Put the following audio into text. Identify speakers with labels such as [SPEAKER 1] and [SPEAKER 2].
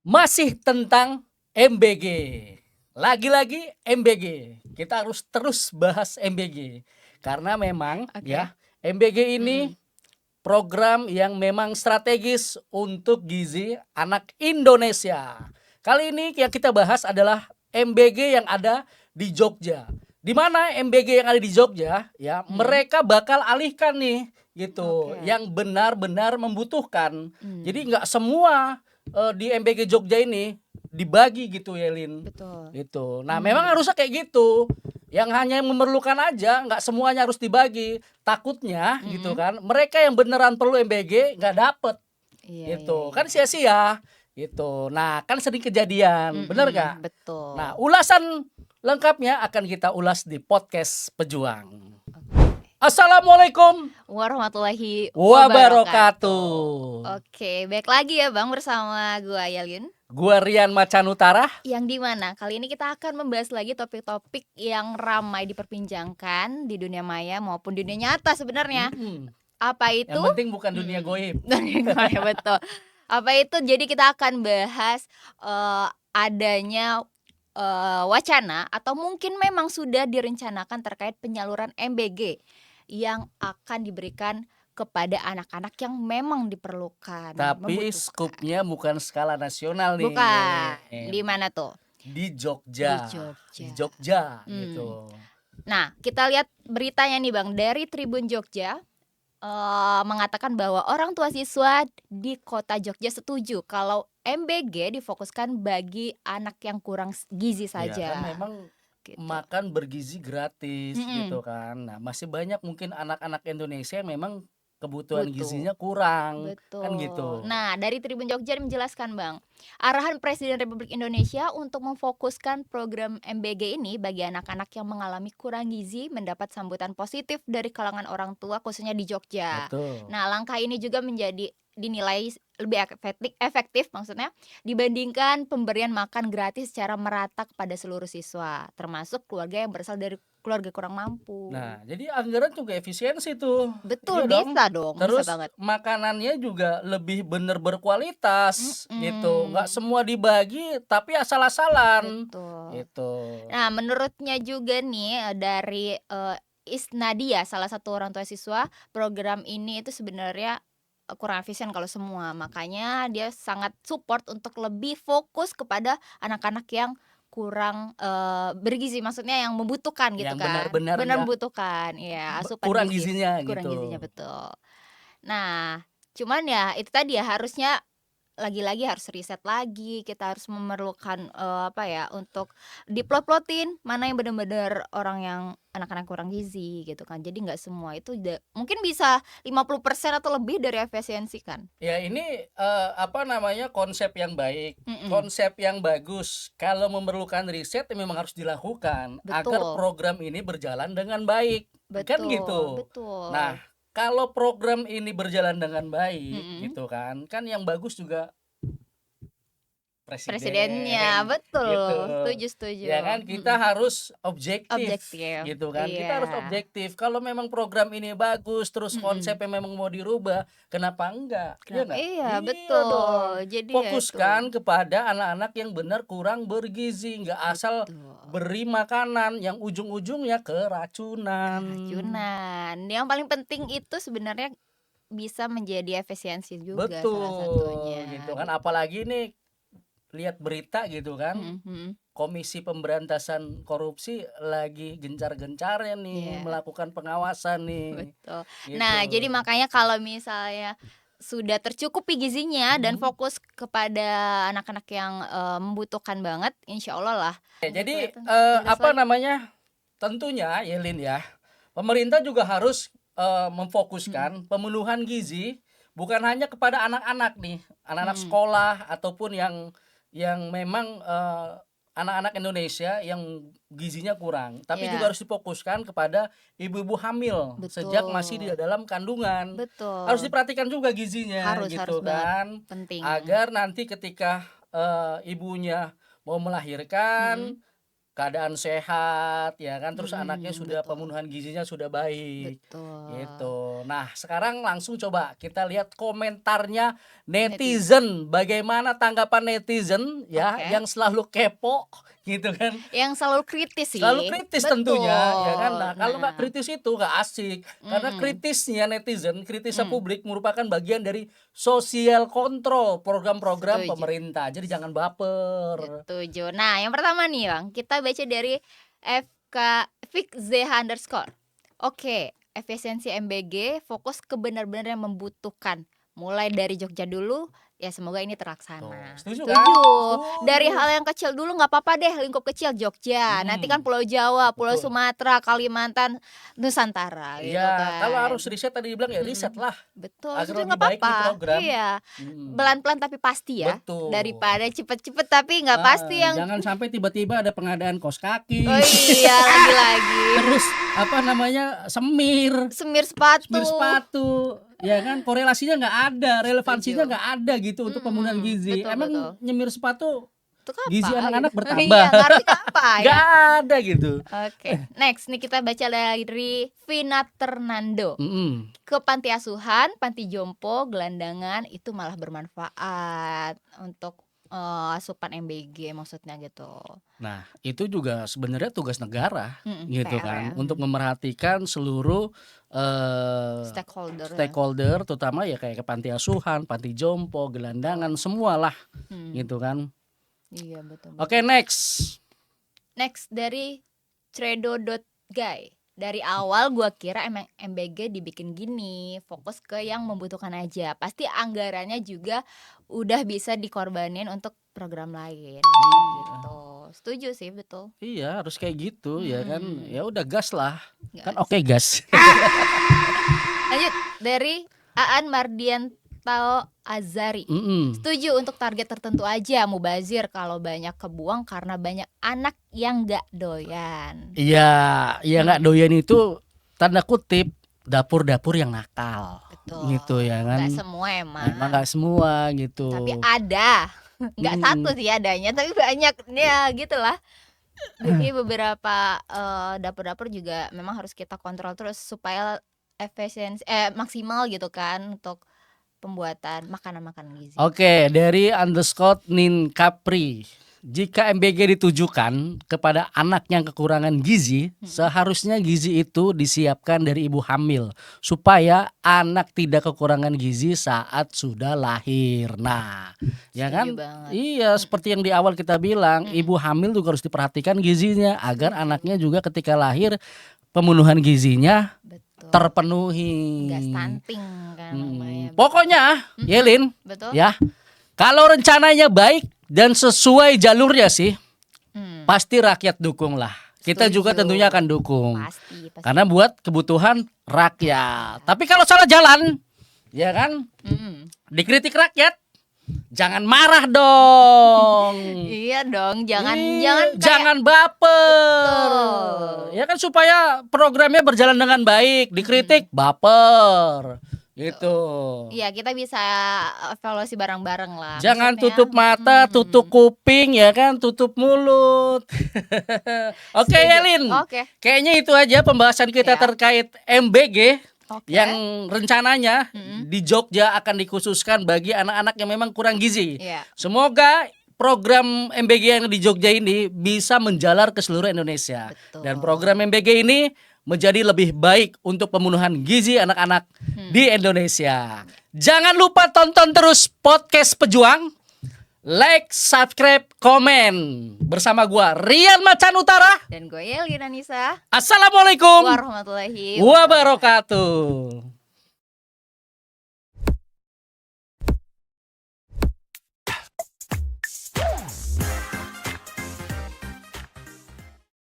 [SPEAKER 1] Masih tentang MBG. Lagi-lagi MBG. Kita harus terus bahas MBG. Karena memang
[SPEAKER 2] Oke.
[SPEAKER 1] MBG ini
[SPEAKER 2] Mhm.
[SPEAKER 1] program yang memang strategis untuk gizi anak Indonesia. Kali ini yang kita bahas adalah MBG yang ada di Jogja. Di mana MBG yang ada di Jogja mereka bakal alihkan nih gitu,
[SPEAKER 2] Oke.
[SPEAKER 1] yang benar-benar membutuhkan. Jadi
[SPEAKER 2] Mmm.
[SPEAKER 1] nggak semua di MBG Jogja ini dibagi gitu ya, Lin.
[SPEAKER 2] Betul.
[SPEAKER 1] Gitu. Nah, memang
[SPEAKER 2] Bener.
[SPEAKER 1] harusnya kayak gitu. Yang hanya memerlukan aja, nggak semuanya harus dibagi. Takutnya gitu
[SPEAKER 2] Mhm.
[SPEAKER 1] kan, mereka yang beneran perlu MBG nggak dapet
[SPEAKER 2] Iya iya
[SPEAKER 1] gitu.
[SPEAKER 2] iya.
[SPEAKER 1] Kan sia-sia gitu. Nah, kan sering kejadian, bener nggak? Nah,
[SPEAKER 2] Betul.
[SPEAKER 1] ulasan lengkapnya akan kita ulas di podcast Pejuang.
[SPEAKER 2] Oke.
[SPEAKER 1] Assalamualaikum
[SPEAKER 2] Warahmatullahi wabarakatuh.
[SPEAKER 1] wabarakatuh.
[SPEAKER 2] Oke, baik lagi ya Bang bersama gua Yelin,
[SPEAKER 1] Gua Rian Macanutara.
[SPEAKER 2] yang di mana kali ini kita akan membahas lagi topik-topik yang ramai diperbincangkan di dunia maya maupun dunia nyata sebenarnya.
[SPEAKER 1] Mhm.
[SPEAKER 2] Apa
[SPEAKER 1] Yang
[SPEAKER 2] itu?
[SPEAKER 1] penting bukan dunia goib.
[SPEAKER 2] Ya betul. Apa itu? Jadi kita akan bahas, adanya, wacana atau mungkin memang sudah direncanakan terkait penyaluran MBG yang akan diberikan kepada anak-anak yang memang diperlukan,
[SPEAKER 1] Tapi
[SPEAKER 2] membutuhkan.
[SPEAKER 1] skupnya bukan skala nasional
[SPEAKER 2] Bukan,
[SPEAKER 1] nih.
[SPEAKER 2] di mana tuh?
[SPEAKER 1] Di
[SPEAKER 2] Di
[SPEAKER 1] Jogja. Di
[SPEAKER 2] Jogja.
[SPEAKER 1] Jogja
[SPEAKER 2] Mmm.
[SPEAKER 1] gitu.
[SPEAKER 2] Nah, kita lihat beritanya nih Bang, dari Tribun Jogja, mengatakan bahwa orang tua siswa di kota Jogja setuju kalau MBG difokuskan bagi anak yang kurang gizi
[SPEAKER 1] Iya kan
[SPEAKER 2] saja,
[SPEAKER 1] memang
[SPEAKER 2] gitu.
[SPEAKER 1] makan bergizi gratis
[SPEAKER 2] Mhm.
[SPEAKER 1] gitu kan. Nah, masih banyak mungkin anak-anak Indonesia yang memang kebutuhan
[SPEAKER 2] Butuh.
[SPEAKER 1] gizinya kurang, kan
[SPEAKER 2] Betul.
[SPEAKER 1] gitu.
[SPEAKER 2] Nah, dari Tribun Jogja menjelaskan Bang, arahan Presiden Republik Indonesia untuk memfokuskan program MBG ini bagi anak-anak yang mengalami kurang gizi mendapat sambutan positif dari kalangan orang tua khususnya di Jogja.
[SPEAKER 1] Betul.
[SPEAKER 2] Nah, langkah ini juga dinilai lebih efektif maksudnya dibandingkan pemberian makan gratis secara merata kepada seluruh siswa, termasuk keluarga yang berasal dari keluarga kurang mampu.
[SPEAKER 1] Nah, jadi anggaran juga efisiensi tuh.
[SPEAKER 2] Betul,
[SPEAKER 1] Iya dong.
[SPEAKER 2] bisa dong, bisa
[SPEAKER 1] Terus
[SPEAKER 2] banget.
[SPEAKER 1] makanannya juga lebih bener berkualitas gitu. Nggak
[SPEAKER 2] Mhm.
[SPEAKER 1] semua dibagi tapi asal-asalan
[SPEAKER 2] Betul.
[SPEAKER 1] gitu.
[SPEAKER 2] Nah, menurutnya juga nih, dari, Isnadia, salah satu orang tua siswa, program ini itu sebenarnya, kurang efisien kalau semua. Makanya dia sangat support untuk lebih fokus kepada anak-anak yang kurang, bergizi, maksudnya yang membutuhkan gitu
[SPEAKER 1] Yang
[SPEAKER 2] kan.
[SPEAKER 1] benar-benar
[SPEAKER 2] Benar
[SPEAKER 1] nggak
[SPEAKER 2] membutuhkan, iya, asupan
[SPEAKER 1] kurang
[SPEAKER 2] gizi,
[SPEAKER 1] gizinya
[SPEAKER 2] kurang
[SPEAKER 1] gitu.
[SPEAKER 2] gizinya, betul. Nah, cuman ya itu tadi ya, harusnya lagi-lagi harus riset lagi, kita harus memerlukan, apa ya, untuk diplot-plotin mana yang bener-bener orang yang anak-anak kurang gizi gitu kan. Jadi nggak semua itu mungkin bisa 50% atau lebih dari efisiensi kan.
[SPEAKER 1] Ya ini, apa namanya, konsep yang baik,
[SPEAKER 2] Mhm,
[SPEAKER 1] konsep yang bagus. Kalau memerlukan riset ya memang harus dilakukan agar
[SPEAKER 2] betul,
[SPEAKER 1] program ini berjalan dengan baik, kan
[SPEAKER 2] betul,
[SPEAKER 1] gitu. Nah,
[SPEAKER 2] betul.
[SPEAKER 1] kalau program ini berjalan dengan baik
[SPEAKER 2] Mhm.
[SPEAKER 1] gitu kan yang bagus juga
[SPEAKER 2] Presidennya,
[SPEAKER 1] presiden gitu.
[SPEAKER 2] betul, setuju setuju,
[SPEAKER 1] Ya kan kita
[SPEAKER 2] mhm.
[SPEAKER 1] harus objektif
[SPEAKER 2] Objektif,
[SPEAKER 1] gitu kan. Kita harus
[SPEAKER 2] iya,
[SPEAKER 1] objektif. Kalau memang program ini bagus terus
[SPEAKER 2] mhm.
[SPEAKER 1] konsepnya memang mau dirubah, kenapa enggak? Iya
[SPEAKER 2] Kenapa
[SPEAKER 1] enggak?
[SPEAKER 2] iya,
[SPEAKER 1] Iya dong.
[SPEAKER 2] betul. Jadi ya itu,
[SPEAKER 1] Fokuskan kepada anak-anak yang benar kurang bergizi, enggak asal
[SPEAKER 2] betul.
[SPEAKER 1] beri makanan yang ujung-ujungnya keracunan.
[SPEAKER 2] Keracunan. Yang paling penting itu sebenarnya bisa menjadi efisiensi juga salah
[SPEAKER 1] Betul
[SPEAKER 2] satunya,
[SPEAKER 1] gitu kan.
[SPEAKER 2] gitu.
[SPEAKER 1] Apalagi nih lihat berita gitu kan.
[SPEAKER 2] Mhm mhm.
[SPEAKER 1] Komisi Pemberantasan Korupsi lagi gencar-gencarnya nih
[SPEAKER 2] Iya,
[SPEAKER 1] melakukan pengawasan nih,
[SPEAKER 2] betul. Nah, jadi
[SPEAKER 1] gitu.
[SPEAKER 2] makanya kalau misalnya sudah tercukupi gizinya dan
[SPEAKER 1] Mhm.
[SPEAKER 2] fokus kepada anak-anak yang, membutuhkan banget, insya Allah lah
[SPEAKER 1] Ya
[SPEAKER 2] udah
[SPEAKER 1] jadi,
[SPEAKER 2] kelihatan lebih jelas
[SPEAKER 1] apa
[SPEAKER 2] lagi.
[SPEAKER 1] namanya, tentunya ya Lin ya, pemerintah juga harus,
[SPEAKER 2] Mhm
[SPEAKER 1] memfokuskan pemenuhan gizi bukan hanya kepada anak-anak nih, anak-anak
[SPEAKER 2] mhm.
[SPEAKER 1] sekolah ataupun yang memang, anak-anak Indonesia yang gizinya kurang, tapi juga
[SPEAKER 2] Iya,
[SPEAKER 1] harus difokuskan kepada ibu-ibu hamil sejak masih di
[SPEAKER 2] betul,
[SPEAKER 1] dalam kandungan. Harus
[SPEAKER 2] betul.
[SPEAKER 1] diperhatikan juga gizinya
[SPEAKER 2] Harus
[SPEAKER 1] gitu
[SPEAKER 2] banget,
[SPEAKER 1] kan,
[SPEAKER 2] penting.
[SPEAKER 1] agar nanti ketika, ibunya mau melahirkan
[SPEAKER 2] Mhm.
[SPEAKER 1] keadaan sehat ya kan, terus anaknya
[SPEAKER 2] Mhm,
[SPEAKER 1] sudah
[SPEAKER 2] betul.
[SPEAKER 1] pemenuhan gizinya sudah baik.
[SPEAKER 2] Betul.
[SPEAKER 1] Gitu. Nah, sekarang langsung coba kita lihat komentarnya
[SPEAKER 2] Netizen.
[SPEAKER 1] netizen. Bagaimana tanggapan netizen ya
[SPEAKER 2] Oke.
[SPEAKER 1] yang selalu kepo gitu kan.
[SPEAKER 2] Yang selalu kritis
[SPEAKER 1] Selalu
[SPEAKER 2] sih.
[SPEAKER 1] kritis tentunya ya kan.
[SPEAKER 2] Betul.
[SPEAKER 1] Nah, kalau nggak
[SPEAKER 2] Nah,
[SPEAKER 1] kritis itu nggak asik. Karena
[SPEAKER 2] mhm,
[SPEAKER 1] kritisnya netizen, kritisnya
[SPEAKER 2] mhm,
[SPEAKER 1] publik merupakan bagian dari sosial kontrol program-program
[SPEAKER 2] setuju.
[SPEAKER 1] pemerintah. Jadi jangan baper.
[SPEAKER 2] Setuju. Nah, yang pertama nih, Bang, kita baca dari @fikzh_. Oke, efisiensi MBG fokus ke benar-benar yang membutuhkan. Mulai dari Jogja dulu, ya semoga ini
[SPEAKER 1] Tuh,
[SPEAKER 2] terlaksana.
[SPEAKER 1] setuju kan?
[SPEAKER 2] Setuju. Dari
[SPEAKER 1] Setuju.
[SPEAKER 2] hal yang kecil dulu nggak apa-apa deh, lingkup kecil Jogja. Nanti kan
[SPEAKER 1] Hmm,
[SPEAKER 2] Pulau Jawa, Pulau
[SPEAKER 1] betul.
[SPEAKER 2] Sumatera, Kalimantan, Nusantara gitu
[SPEAKER 1] Iya, kalau
[SPEAKER 2] kan.
[SPEAKER 1] harus riset tadi dibilang ya riset
[SPEAKER 2] Mhm.
[SPEAKER 1] lah
[SPEAKER 2] Betul,
[SPEAKER 1] agar
[SPEAKER 2] setuju
[SPEAKER 1] lebih
[SPEAKER 2] nggak
[SPEAKER 1] baik nih
[SPEAKER 2] apa-apa.
[SPEAKER 1] program.
[SPEAKER 2] Iya.
[SPEAKER 1] Mhm,
[SPEAKER 2] Pelan-pelan tapi pasti ya.
[SPEAKER 1] betul.
[SPEAKER 2] Daripada cepet-cepet tapi nggak pasti yang
[SPEAKER 1] Jangan sampai tiba-tiba ada pengadaan kaos
[SPEAKER 2] oh
[SPEAKER 1] kaki,
[SPEAKER 2] iya, lagi-lagi
[SPEAKER 1] terus apa namanya, semir
[SPEAKER 2] semir sepatu.
[SPEAKER 1] sepatu, ya kan korelasinya nggak ada, relevansinya
[SPEAKER 2] Setuju.
[SPEAKER 1] nggak ada gitu untuk pemenuhan gizi.
[SPEAKER 2] Betul betul.
[SPEAKER 1] Emang nyemir sepatu
[SPEAKER 2] Untuk
[SPEAKER 1] gizi
[SPEAKER 2] apa gitu?
[SPEAKER 1] anak-anak bertambah?
[SPEAKER 2] Iya, ngaruhnya apa
[SPEAKER 1] Nggak
[SPEAKER 2] ya?
[SPEAKER 1] ada gitu.
[SPEAKER 2] Oke, next nih kita baca dari Vina Ternando.
[SPEAKER 1] Mhm.
[SPEAKER 2] Ke panti asuhan, panti jompo, gelandangan itu malah bermanfaat untuk, asupan MBG maksudnya gitu.
[SPEAKER 1] Nah, itu juga sebenarnya tugas negara gitu
[SPEAKER 2] PR ya,
[SPEAKER 1] kan, untuk memerhatikan seluruh,
[SPEAKER 2] stakeholder ya.
[SPEAKER 1] stakeholder terutama ya kayak ke panti asuhan, panti jompo, gelandangan,
[SPEAKER 2] Betul.
[SPEAKER 1] semualah
[SPEAKER 2] Mhm,
[SPEAKER 1] gitu kan.
[SPEAKER 2] iya betul
[SPEAKER 1] Oke,
[SPEAKER 2] betul.
[SPEAKER 1] next.
[SPEAKER 2] Next dari Tredo.guy. Dari awal gua kira emang MBG dibikin gini, fokus ke yang membutuhkan aja. Pasti anggarannya juga udah bisa dikorbanin untuk program lain,
[SPEAKER 1] Iya,
[SPEAKER 2] gitu. Setuju sih, betul.
[SPEAKER 1] iya harus kayak gitu ya kan,
[SPEAKER 2] Mhm,
[SPEAKER 1] ya udah gas lah, kan
[SPEAKER 2] gas.
[SPEAKER 1] oke gas.
[SPEAKER 2] Lanjut dari Aan Mardianto Azari.
[SPEAKER 1] Mhm.
[SPEAKER 2] Setuju untuk target tertentu aja, mubazir kalau banyak kebuang karena banyak anak yang nggak doyan.
[SPEAKER 1] Iya, ya nggak
[SPEAKER 2] Mhm,
[SPEAKER 1] doyan itu tanda kutip dapur-dapur yang nakal gitu
[SPEAKER 2] betul.
[SPEAKER 1] ya
[SPEAKER 2] Nggak
[SPEAKER 1] kan,
[SPEAKER 2] semua
[SPEAKER 1] emang
[SPEAKER 2] emang.
[SPEAKER 1] nggak semua
[SPEAKER 2] Tapi
[SPEAKER 1] gitu.
[SPEAKER 2] ada, nggak satu
[SPEAKER 1] Mhm.
[SPEAKER 2] sih adanya, tapi banyak, ya gitulah. Jadi beberapa, dapur-dapur juga memang harus kita kontrol terus supaya maksimal gitu kan untuk pembuatan makanan-makanan gizi.
[SPEAKER 1] Oke, dari _nin_capri. Jika MBG ditujukan kepada anak yang kekurangan gizi,
[SPEAKER 2] Mhm,
[SPEAKER 1] seharusnya gizi itu disiapkan dari ibu hamil supaya anak tidak kekurangan gizi saat sudah lahir. Nah, ya
[SPEAKER 2] setuju
[SPEAKER 1] kan?
[SPEAKER 2] banget.
[SPEAKER 1] Iya,
[SPEAKER 2] Mhm
[SPEAKER 1] seperti yang di awal kita bilang,
[SPEAKER 2] mhm,
[SPEAKER 1] ibu hamil juga harus diperhatikan gizinya agar
[SPEAKER 2] setuju,
[SPEAKER 1] anaknya juga ketika lahir pemenuhan gizinya
[SPEAKER 2] betul. Nggak
[SPEAKER 1] terpenuhi.
[SPEAKER 2] stunting kan namanya, betul.
[SPEAKER 1] Pokoknya,
[SPEAKER 2] Mhm,
[SPEAKER 1] Yelin,
[SPEAKER 2] betul.
[SPEAKER 1] ya, kalau rencananya baik dan sesuai jalurnya sih,
[SPEAKER 2] Mmm,
[SPEAKER 1] pasti rakyat dukung lah. Kita juga
[SPEAKER 2] setuju.
[SPEAKER 1] tentunya akan dukung.
[SPEAKER 2] Pasti pasti.
[SPEAKER 1] Karena buat kebutuhan rakyat. Tapi kalau salah jalan, ya kan,
[SPEAKER 2] Mhm.
[SPEAKER 1] dikritik rakyat, jangan marah dong.
[SPEAKER 2] Iya dong, jangan
[SPEAKER 1] Ih,
[SPEAKER 2] kayak
[SPEAKER 1] jangan baper.
[SPEAKER 2] betul.
[SPEAKER 1] Ya kan supaya programnya berjalan dengan baik, dikritik baper. Gitu.
[SPEAKER 2] Iya, kita bisa evaluasi bareng-bareng lah,
[SPEAKER 1] Jangan
[SPEAKER 2] maksudnya
[SPEAKER 1] tutup mata, tutup kuping ya kan, tutup mulut. Oke
[SPEAKER 2] setuju.
[SPEAKER 1] Yelin,
[SPEAKER 2] Oke,
[SPEAKER 1] kayaknya itu aja pembahasan kita
[SPEAKER 2] ya,
[SPEAKER 1] terkait MBG
[SPEAKER 2] oke,
[SPEAKER 1] yang rencananya
[SPEAKER 2] mhm,
[SPEAKER 1] di Jogja akan dikhususkan bagi anak-anak yang memang kurang gizi.
[SPEAKER 2] iya,
[SPEAKER 1] Semoga program MBG yang di Jogja ini bisa menjalar ke seluruh Indonesia. Dan
[SPEAKER 2] betul.
[SPEAKER 1] program MBG ini menjadi lebih baik untuk pemenuhan gizi anak-anak di Indonesia. Jangan lupa tonton terus podcast Pejuang. Like, subscribe, komen. Bersama gua Rian Macan Utara.
[SPEAKER 2] Dan gue Yelina Nisa,
[SPEAKER 1] Assalamualaikum
[SPEAKER 2] warahmatullahi wabarakatuh.
[SPEAKER 1] wabarakatuh.